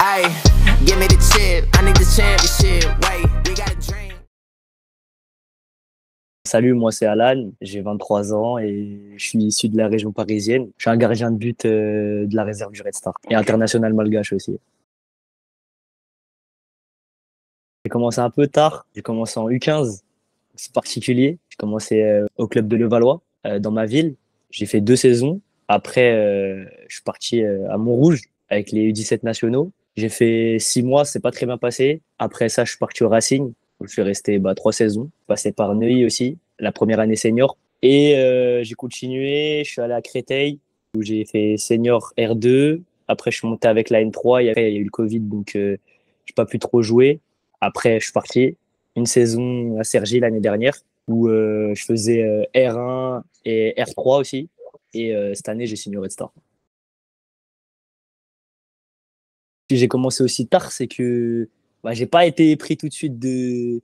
Ay, give me the chip, I need the championship. Wait, we got a dream. Salut, moi c'est Alan, j'ai 23 ans et je suis issu de la région parisienne. Je suis un gardien de but de la réserve du Red Star et international malgache aussi. J'ai commencé un peu tard, j'ai commencé en U15, c'est particulier. J'ai commencé au club de Levallois, dans ma ville. J'ai fait 2 saisons. Après, je suis parti à Montrouge avec les U17 nationaux. J'ai fait 6 mois, c'est pas très bien passé. Après ça, je suis parti au Racing, où je suis resté 3 saisons. Passé par Neuilly aussi, la première année senior. Et j'ai continué, je suis allé à Créteil, où j'ai fait senior R2. Après, je suis monté avec la N3 et après, il y a eu le Covid, donc j'ai pas pu trop jouer. Après, je suis parti une saison à Cergy l'année dernière, où je faisais R1 et R3 aussi. Et cette année, j'ai signé au Red Star. Si j'ai commencé aussi tard, c'est que j'ai pas été pris tout de suite de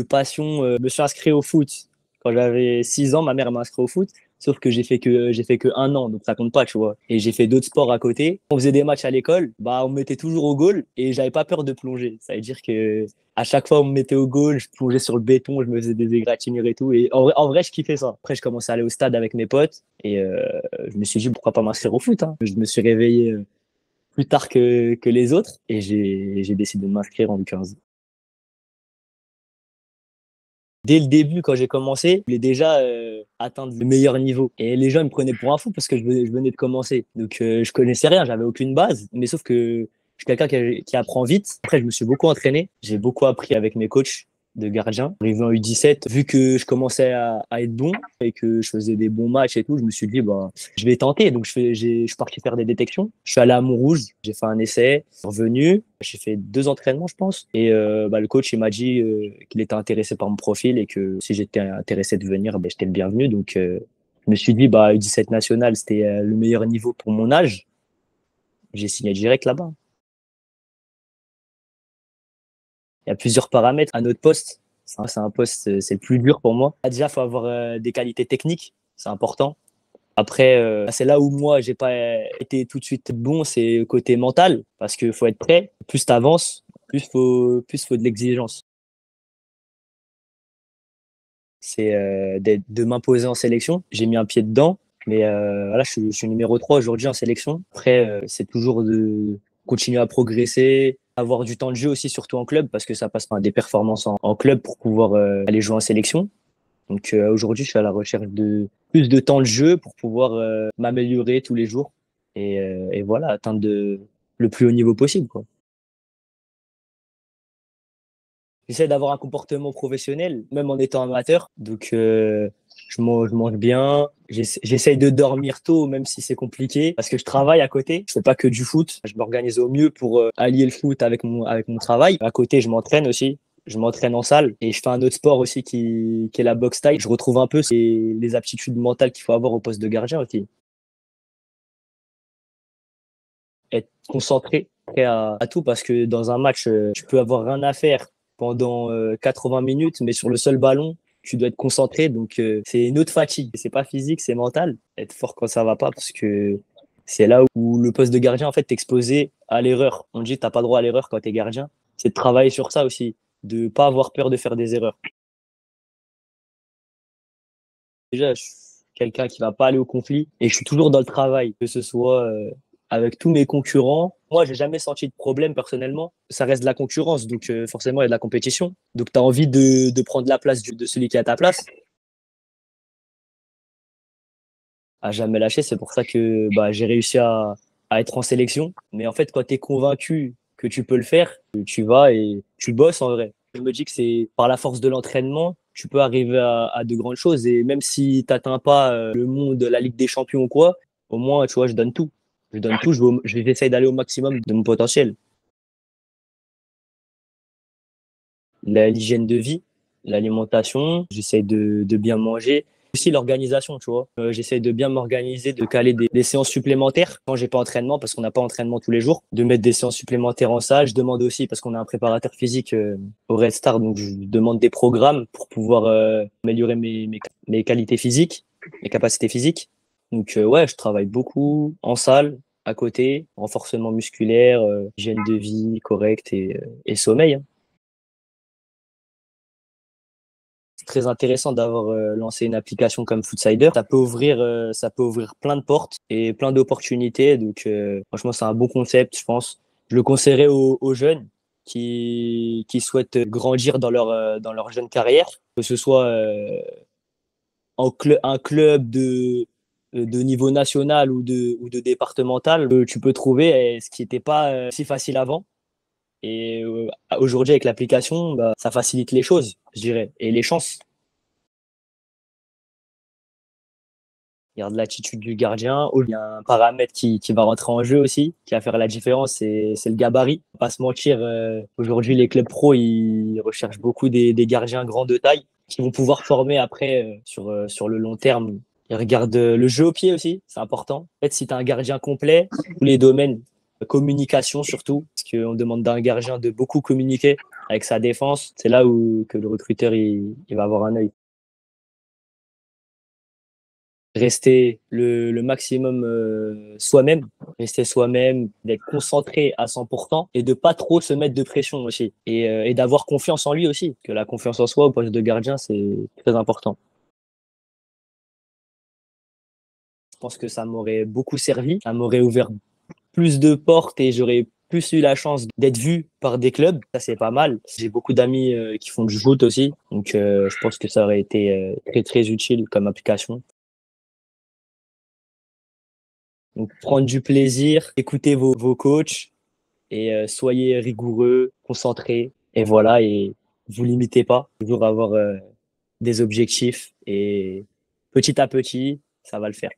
passion. Je me suis inscrit au foot quand j'avais 6 ans. Ma mère m'a inscrit au foot, sauf que j'ai fait que 1 an, donc ça compte pas, tu vois. Et j'ai fait d'autres sports à côté. On faisait des matchs à l'école, on me mettait toujours au goal et j'avais pas peur de plonger. Ça veut dire que à chaque fois on me mettait au goal, je plongeais sur le béton, je me faisais des égratignures et tout. Et en vrai, je kiffais ça. Après, je commençais à aller au stade avec mes potes et je me suis dit pourquoi pas m'inscrire au foot, hein. Je me suis réveillé plus tard que les autres et j'ai décidé de m'inscrire en U15. Dès le début, quand j'ai commencé, je voulais déjà atteindre le meilleur niveau. Et les gens ils me prenaient pour un fou parce que je venais de commencer. Donc je connaissais rien, j'avais aucune base. Mais sauf que je suis quelqu'un qui apprend vite. Après, je me suis beaucoup entraîné. J'ai beaucoup appris avec mes coachs de gardien. Arrivé en U17, vu que je commençais à être bon et que je faisais des bons matchs et tout, je me suis dit, je vais tenter. Donc, je suis parti faire des détections. Je suis allé à Montrouge, j'ai fait un essai, revenu. J'ai fait 2 entraînements, je pense. Et le coach, il m'a dit qu'il était intéressé par mon profil et que si j'étais intéressé de venir, j'étais le bienvenu. Donc, je me suis dit, U17 national, c'était le meilleur niveau pour mon âge. J'ai signé direct là-bas. Il y a plusieurs paramètres à notre poste. C'est un poste, c'est le plus dur pour moi. Déjà, il faut avoir des qualités techniques, c'est important. Après, c'est là où moi, j'ai pas été tout de suite bon, c'est côté mental, parce qu'il faut être prêt. Plus tu avances, plus faut de l'exigence. C'est de m'imposer en sélection. J'ai mis un pied dedans, mais voilà, je suis numéro 3 aujourd'hui en sélection. Après, c'est toujours de continuer à progresser, avoir du temps de jeu aussi, surtout en club, parce que ça passe par des performances en club pour pouvoir aller jouer en sélection. Donc aujourd'hui, je suis à la recherche de plus de temps de jeu pour pouvoir m'améliorer tous les jours et voilà, atteindre le plus haut niveau possible, quoi. J'essaie d'avoir un comportement professionnel, même en étant amateur. Donc, je mange bien. J'essaye de dormir tôt, même si c'est compliqué, parce que je travaille à côté. Je fais pas que du foot. Je m'organise au mieux pour allier le foot avec mon travail. À côté, je m'entraîne aussi. Je m'entraîne en salle et je fais un autre sport aussi qui est la boxe thaï. Je retrouve un peu les aptitudes mentales qu'il faut avoir au poste de gardien aussi. Être concentré, prêt à tout, parce que dans un match, tu peux avoir rien à faire pendant 80 minutes, mais sur le seul ballon, tu dois être concentré. Donc, c'est une autre fatigue. C'est pas physique, c'est mental. Être fort quand ça va pas, parce que c'est là où le poste de gardien, en fait, t'es exposé à l'erreur. On dit, t'as pas droit à l'erreur quand t'es gardien. C'est de travailler sur ça aussi, de pas avoir peur de faire des erreurs. Déjà, je suis quelqu'un qui va pas aller au conflit et je suis toujours dans le travail, que ce soit avec tous mes concurrents. Moi, j'ai jamais senti de problème personnellement. Ça reste de la concurrence, donc forcément, il y a de la compétition. Donc, tu as envie de prendre la place de celui qui est à ta place. À jamais lâcher, c'est pour ça que j'ai réussi à être en sélection. Mais en fait, quand tu es convaincu que tu peux le faire, tu vas et tu bosses en vrai. Je me dis que c'est par la force de l'entraînement, tu peux arriver à de grandes choses. Et même si tu n'atteins pas le monde, la Ligue des Champions ou quoi, au moins, tu vois, je donne tout. Je donne tout, j'essaye d'aller au maximum de mon potentiel. L'hygiène de vie, l'alimentation, j'essaye de bien manger. Aussi l'organisation, tu vois. J'essaye de bien m'organiser, de caler des séances supplémentaires quand j'ai pas entraînement, parce qu'on n'a pas entraînement tous les jours, de mettre des séances supplémentaires en salle. Je demande aussi, parce qu'on a un préparateur physique au Red Star, donc je demande des programmes pour pouvoir améliorer mes qualités physiques, mes capacités physiques. Donc ouais, je travaille beaucoup en salle, à côté, renforcement musculaire, hygiène de vie correcte et sommeil, hein. C'est très intéressant d'avoir lancé une application comme Foodsider. Ça peut ouvrir plein de portes et plein d'opportunités. Donc, franchement, c'est un bon concept, je pense. Je le conseillerais aux jeunes qui souhaitent grandir dans leur jeune carrière, que ce soit un club de niveau national ou de départemental. Tu peux trouver ce qui n'était pas si facile avant. Et aujourd'hui, avec l'application, bah, ça facilite les choses, je dirais, et les chances. Il y a de l'attitude du gardien. Il y a un paramètre qui va rentrer en jeu aussi, qui va faire la différence, c'est le gabarit. On va pas se mentir, aujourd'hui, les clubs pro, ils recherchent beaucoup des gardiens grands de taille qui vont pouvoir former après sur le long terme. Ils regardent le jeu au pied aussi, c'est important. En fait, si tu as un gardien complet, tous les domaines, communication surtout, parce qu'on demande d'un gardien de beaucoup communiquer avec sa défense, c'est là où que le recruteur il va avoir un œil. Rester le maximum soi-même, rester soi-même, d'être concentré à 100% et de pas trop se mettre de pression aussi. Et d'avoir confiance en lui aussi, que la confiance en soi au poste de gardien, c'est très important. Je pense que ça m'aurait beaucoup servi, ça m'aurait ouvert plus de portes et j'aurais plus eu la chance d'être vu par des clubs. Ça, c'est pas mal. J'ai beaucoup d'amis qui font du foot aussi, donc je pense que ça aurait été très très utile comme application. Donc, prendre du plaisir, écoutez vos coachs et soyez rigoureux, concentrés. Et voilà, et vous limitez pas. Toujours avoir des objectifs et petit à petit, ça va le faire.